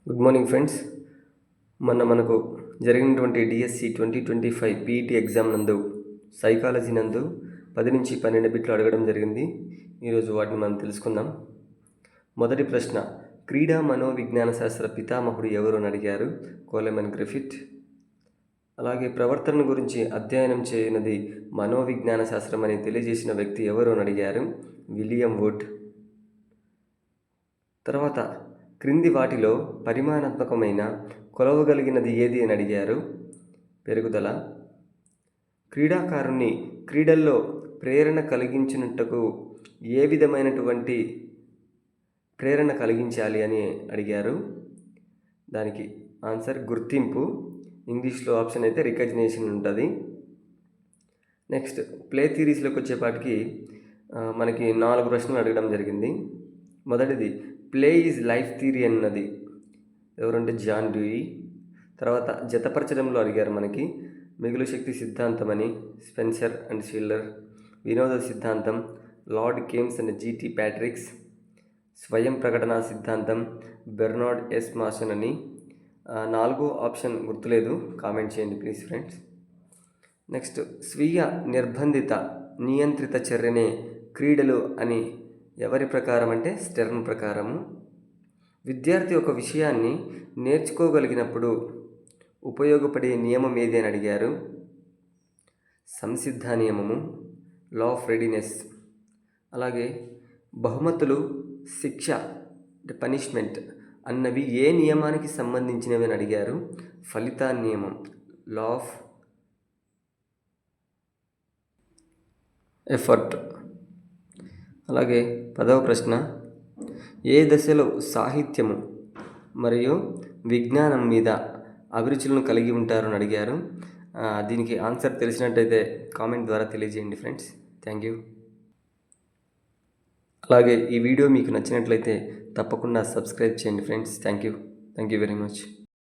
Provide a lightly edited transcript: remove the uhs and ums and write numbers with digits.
Good morning friends. మనకు జరిగినటువంటి DSC 2025 PET exam నందు సైకాలజీ నందు 10 నుంచి 12 బిట్లు అడగడం జరిగింది. ఈరోజు వాటిని మనం తెలుసుకుందాం. మొదటి ప్రశ్న, క్రీడా మనోవిజ్ఞాన శాస్త్ర పితామహుడు ఎవరు అని అడిగారు. కోలెమన్ గ్రిఫిత్. అలాగే ప్రవర్తన గురించి అధ్యయనం చేయనది మనోవిజ్ఞాన శాస్త్రం అని తెలియజేసిన వ్యక్తి ఎవరు అని అడిగారు. William Wood. తర్వాత, క్రింది వాటిలో పరిమాణాత్మకమైన కొలవగలిగినది ఏది అని అడిగారు. పెరుగుదల. క్రీడాకారుణ్ణి క్రీడల్లో ప్రేరణ కలిగించినట్టుకు ఏ విధమైనటువంటి ప్రేరణ కలిగించాలి అని అడిగారు. దానికి ఆన్సర్ గుర్తింపు. ఇంగ్లీష్లో ఆప్షన్ అయితే రికగ్నిషన్ ఉంటుంది. నెక్స్ట్, ప్లే థియరీస్లోకి వచ్చేపాటికి మనకి 4 ప్రశ్నలు అడగడం జరిగింది. మొదటిది, ప్లే ఈజ్ లైఫ్ థియరీ అన్నది ఎవరంటే జాన్ డ్యూయి. తర్వాత, జతపరచడంలో అడిగారు మనకి. మిగులు శక్తి సిద్ధాంతం అని స్పెన్సర్ అండ్ షిల్లర్. వినోద సిద్ధాంతం లార్డ్ కేమ్స్ అండ్ జీటీ ప్యాట్రిక్స్. స్వయం ప్రకటన సిద్ధాంతం బెర్నార్డ్ ఎస్ మాసన్ అని. 4వ ఆప్షన్ గుర్తులేదు, కామెంట్ చేయండి ప్లీజ్ ఫ్రెండ్స్. నెక్స్ట్, స్వీయ నిర్బంధిత నియంత్రిత చర్యనే క్రీడలు అని ఎవరి ప్రకారం అంటే స్టెర్న్ ప్రకారము. విద్యార్థి ఒక విషయాన్ని నేర్చుకోగలిగినప్పుడు ఉపయోగపడే నియమం ఏది అని అడిగారు. సంసిద్ధ నియమము, లా ఆఫ్ రెడీనెస్. అలాగే బహుమతులు, శిక్ష అంటే పనిష్మెంట్ అన్నవి ఏ నియమానికి సంబంధించినవి అని అడిగారు. ఫలిత నియమం, లా ఆఫ్ ఎఫర్ట్. అలాగే 10వ ప్రశ్న, ఏ దశలో సాహిత్యము మరియు విజ్ఞానం మీద అభిరుచులను కలిగి ఉంటారని అడిగారు. దీనికి ఆన్సర్ తెలిసినట్టయితే కామెంట్ ద్వారా తెలియజేయండి ఫ్రెండ్స్. Thank you. అలాగే ఈ వీడియో మీకు నచ్చినట్లయితే తప్పకుండా సబ్స్క్రైబ్ చేయండి friends. Thank you very much.